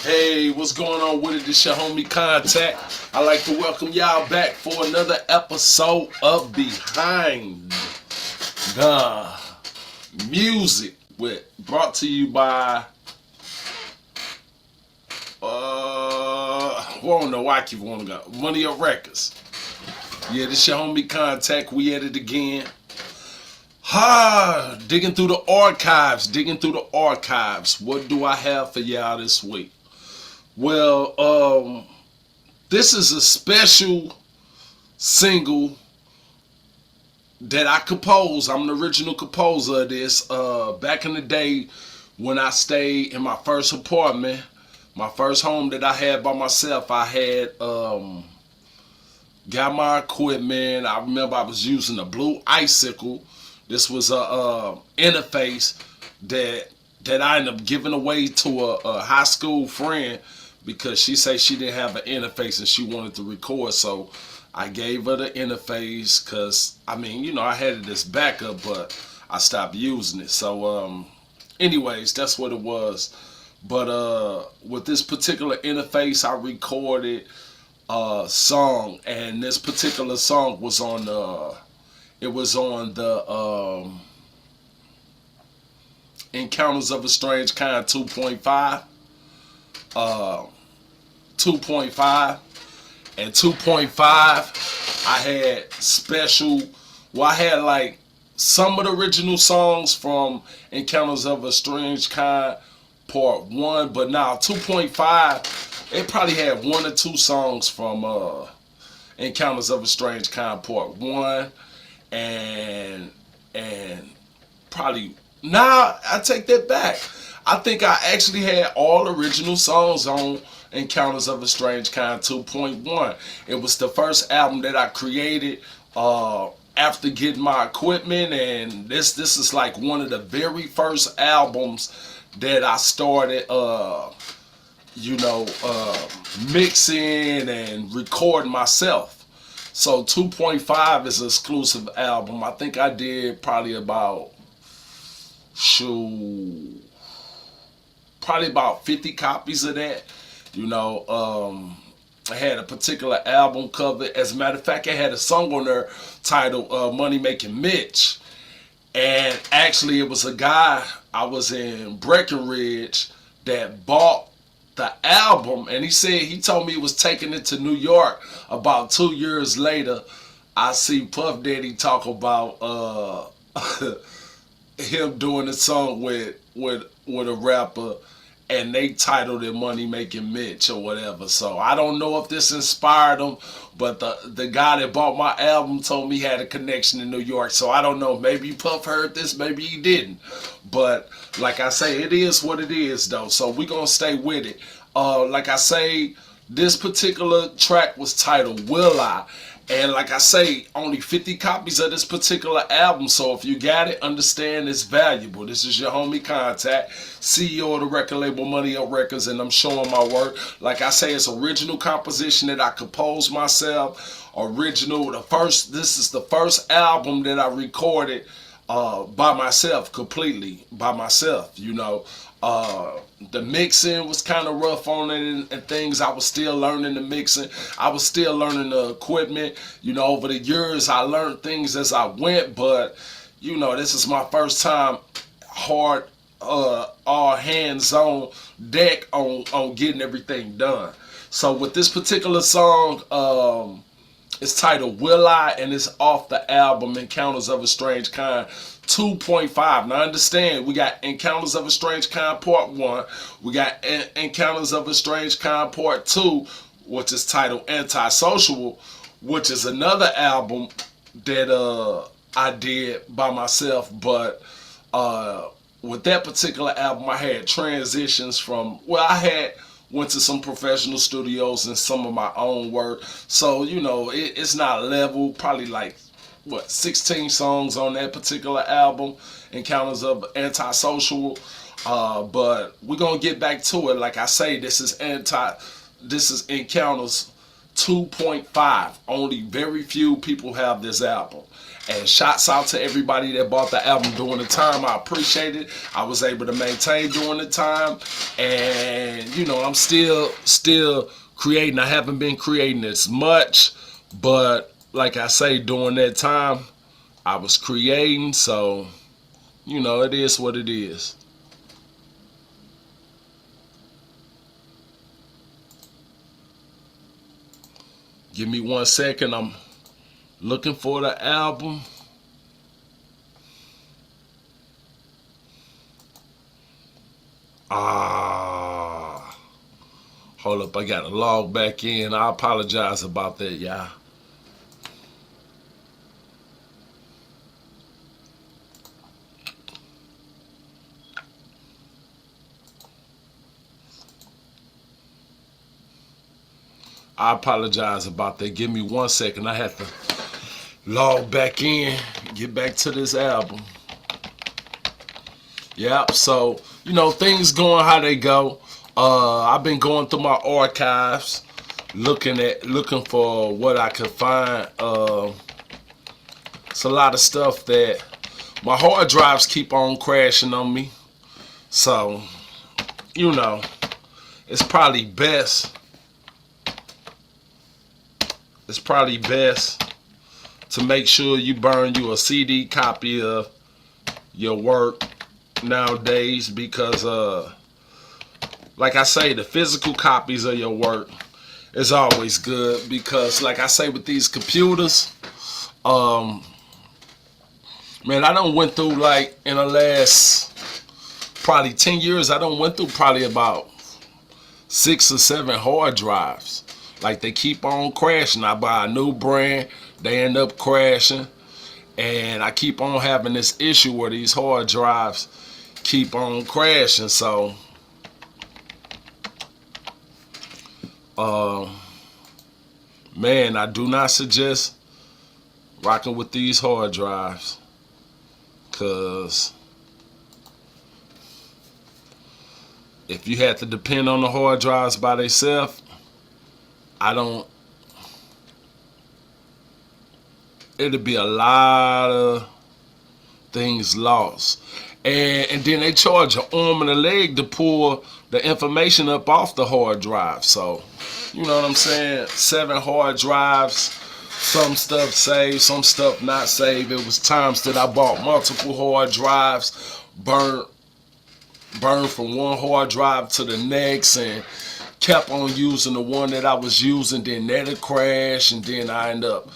Hey, what's going on with it? This your homie Contact. I'd like to welcome y'all back for another episode of Behind the Music, brought to you by I don't know why I keep wanting to go. Money Up Records. Yeah, this your homie Contact. We at it again. Digging through the archives. What do I have for y'all this week? Well, this is a special single that I composed. I'm the original composer of this. Back in the day when I stayed in my first apartment, my first home that I had by myself, I had got my equipment. I remember I was using a blue icicle. This was a interface that I ended up giving away to a high school friend because she said she didn't have an interface and she wanted to record. So I gave her the interface because, I had it as backup, but I stopped using it. So anyways, that's what it was. But with this particular interface, I recorded a song, and this particular song was on the Encounters of a Strange Kind 2.5. 2.5 and 2.5 I had I had like some of the original songs from Encounters of a Strange Kind Part 1, but now 2.5 it probably had one or two songs from Encounters of a Strange Kind Part 1 and probably I take that back. I think I actually had all original songs on Encounters of a Strange Kind 2.1. It was the first album that I created after getting my equipment, and this is like one of the very first albums that I started mixing and recording myself. So 2.5 is an exclusive album. I think I did probably about 50 copies of that. I had a particular album cover. As a matter of fact, I had a song on there titled Money Making Mitch. And actually, it was a guy I was in Breckenridge that bought the album, and he told me he was taking it to New York. About 2 years later, I see Puff Daddy talk about him doing a song with a rapper, and they titled it Money Making Mitch or whatever. So I don't know if this inspired him, but the guy that bought my album told me he had a connection in New York. So I don't know. Maybe Puff heard this, maybe he didn't. But like I say, it is what it is though. So we're going to stay with it. Like I say, this particular track was titled Will I? And like I say, only 50 copies of this particular album. So if you got it, understand it's valuable. This is your homie Contact, CEO of the record label Money Up Records, and I'm showing my work. Like I say, it's original composition that I composed myself. This is the first album that I recorded by myself, completely by myself, The mixing was kind of rough on it and things. I was still learning the mixing. I was still learning the equipment. Over the years, I learned things as I went, but, this is my first time all hands on deck on getting everything done. So with this particular song, it's titled Will I? And it's off the album Encounters of a Strange Kind 2.5. Now understand, we got Encounters of a Strange Kind Part 1. We got Encounters of a Strange Kind Part 2, which is titled Antisocial, which is another album that I did by myself. But with that particular album, I had transitions from, went to some professional studios and some of my own work. So, it's not level, probably like, 16 songs on that particular album, Encounters of Antisocial. But we're going to get back to it. Like I say, this is Encounters 2.5. Only very few people have this album. And shouts out to everybody that bought the album during the time. I appreciate it. I was able to maintain during the time. And, you know, I'm still creating. I haven't been creating as much. But, like I say, during that time, I was creating. So, you know, it is what it is. Give me 1 second. I'm looking for the album. Hold up, I gotta log back in. I apologize about that, y'all. I apologize about that. Give me 1 second. I have to log back in, get back to this album. Yep, so, you know, things going how they go. I've been going through my archives, looking for what I could find. It's a lot of stuff that my hard drives keep on crashing on me. So, you know, it's probably best. It's probably best to make sure you burn you a CD copy of your work nowadays, because like I say, the physical copies of your work is always good, because like I say, with these computers, man, I done went through, like, in the last probably 10 years, I done went through probably about 6 or 7 hard drives. Like, they keep on crashing. I buy a new brand, they end up crashing, and I keep on having this issue where these hard drives keep on crashing. So man, I do not suggest rocking with these hard drives, because if you had to depend on the hard drives by themselves, it'd be a lot of things lost. And then they charge an arm and a leg to pull the information up off the hard drive. So, you know what I'm saying? 7 hard drives, some stuff saved, some stuff not saved. It was times that I bought multiple hard drives, burned from one hard drive to the next, and kept on using the one that I was using. Then that'll crash, and then I end up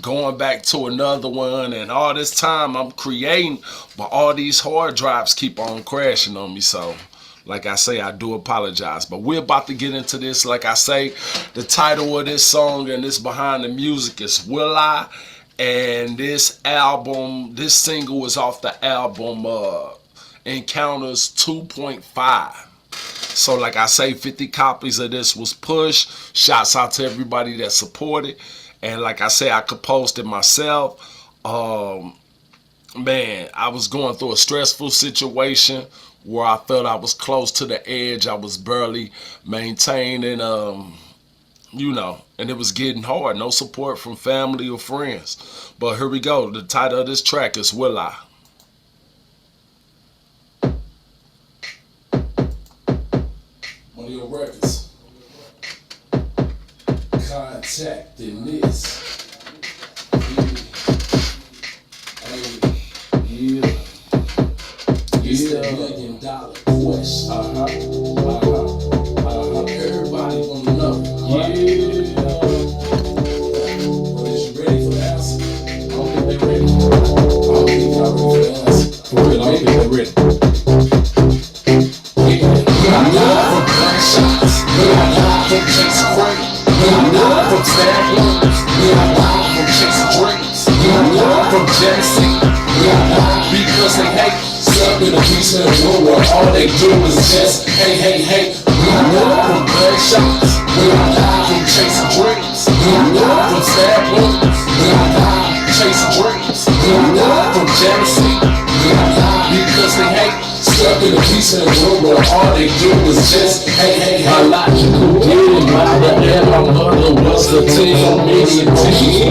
going back to another one, and all this time I'm creating, but all these hard drives keep on crashing on me. So, like I say, I do apologize. But we're about to get into this. Like I say, the title of this song and this behind the music is Will I? And this album, this single is off the album Encounters 2.5. So like I say, 50 copies of this was pushed. Shouts out to everybody that supported. And like I say, I composed it myself. Man, I was going through a stressful situation where I felt I was close to the edge. I was barely maintaining, you know, and it was getting hard. No support from family or friends. But here we go. The title of this track is Will I? One of your records. Contacting this. Yeah. It's the $1 million question. Everybody wanna know. Yeah. But is you ready for the answer? I don't think they're ready. I don't think y'all ready for the answer. For real, I don't think they're ready. Yeah. I'm live from gunshots. I'm live from chasing cranes. I'm live from stab wounds. I'm live from chasing dreams. I'm live from jealousy. I'm live because they hate. Stuck in a basement room where all they do is just hey, hey, hey. I'm live from gunshots. I'm live from chasing dreams. I'm live from stab wounds. I'm live chasing dreams. I'm live from jealousy. I'm live because they hate. Stuck in the piece in the world where all they do is just hey. My logical being, mother and my mother was a team. Many teams.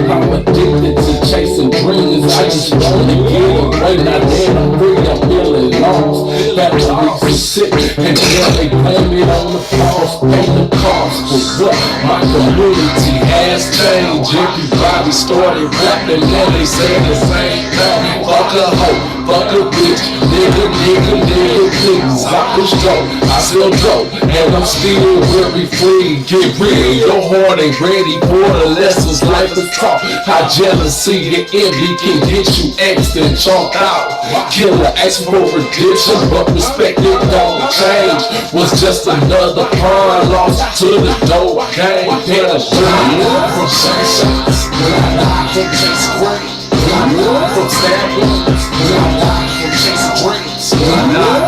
I'm addicted to chasing dreams. I just wanna get away. Now that I'm free, I'm feeling lost. That the weeks is sick, and now they blame it on the cost. Pay the cost for what my community has changed. Everybody started rapping, now they say the same thing. Fuck a hoe, fuck a bitch, nigga, please. I push dope, I sell dope, and I'm still very free. Get real, your heart ain't ready for the lessons life is taught. How jealousy and envy can get you X'd and chalked out. Killer asks for redemption, but respect it don't change. Was just another pawn lost to the dope game. Damn, from sunshots, from chasing great, from stab wounds, from chasing dreams,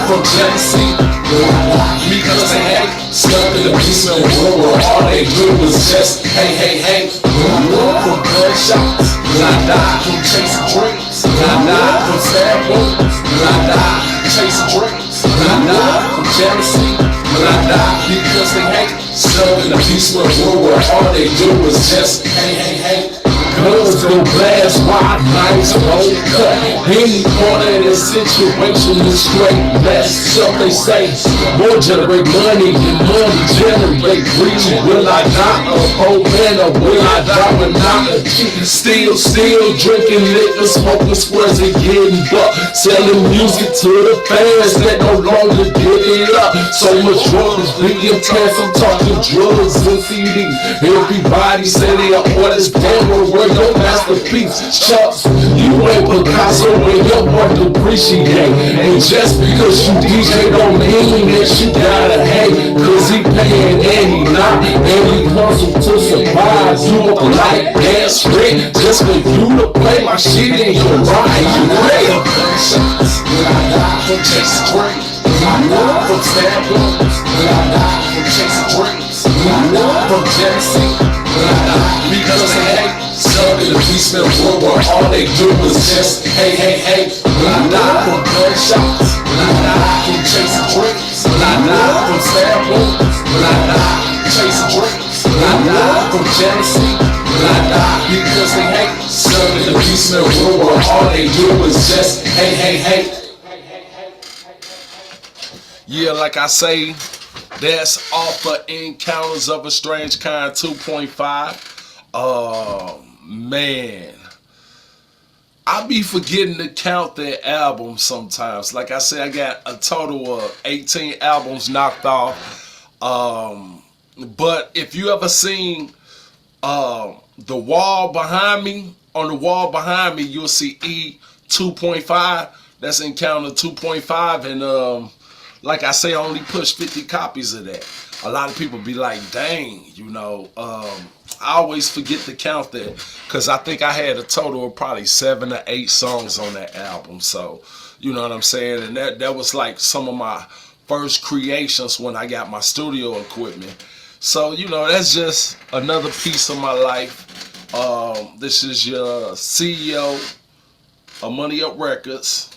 from jealousy, because they hate. Stuck in the piece of the world where all they do is just hey. From gunshots, from chasing dreams, from stab wounds, chasing dreams, from jealousy, because they hate. Stuck in the piece of the world where all they do is just hey. Guns go blast, wide knives won't cut. Any part of this situation is straight blessed. So they say, more generate money and money generate greed. Will I die a whole man or will I die when I'm a cheat? Still drinking liquor, smoking squares and getting buck. Selling music to the fans that no longer give it up. So much drugs being passed, I'm talking drugs and CDs. Everybody say they are artists, damn well, your masterpiece. Chucks, you ain't Picasso when your work appreciate. And just because you DJ don't mean that you gotta hate. Cause he paying and he not, and he hustle to survive. You look like gas rent just for you to play my shit in your ride. You real gunshots, from chasing dreams, from stab wounds, from chasing dreams, from jealousy, because they hate. Stuck in the piece of the world where all they do is just hey. From gunshots, from chasing dreams, from stab wounds, chasing dreams, from jealousy, because they hate. Stuck in the piece of the world where all they do is just hey. Yeah, like I say, that's off of Encounters of a Strange Kind 2.5. Man, I be forgetting to count their albums sometimes. Like I said, I got a total of 18 albums knocked off. But if you ever seen the wall behind me, on the wall behind me, you'll see E 2.5. That's Encounter 2.5, and like I say, I only pushed 50 copies of that. A lot of people be like, dang, I always forget to count that, because I think I had a total of probably 7 or 8 songs on that album. So, you know what I'm saying? And that was like some of my first creations when I got my studio equipment. So, that's just another piece of my life. This is your CEO of Money Up Records,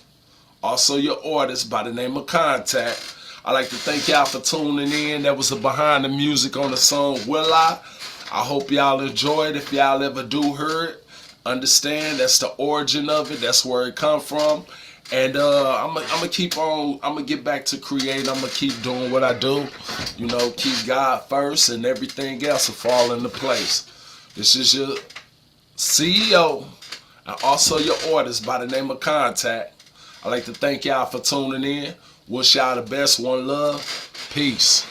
also your artist by the name of Contact. I'd like to thank y'all for tuning in. That was the behind the music on the song Will I hope y'all enjoyed. If y'all ever do hear it, understand that's the origin of it. That's where it come from. And I'm gonna get back to creating. I'm gonna keep doing what I do. Keep God first, and everything else will fall into place. This is your CEO and also your artist by the name of Contact. I'd like to thank y'all for tuning in. Wish y'all the best. One love. Peace.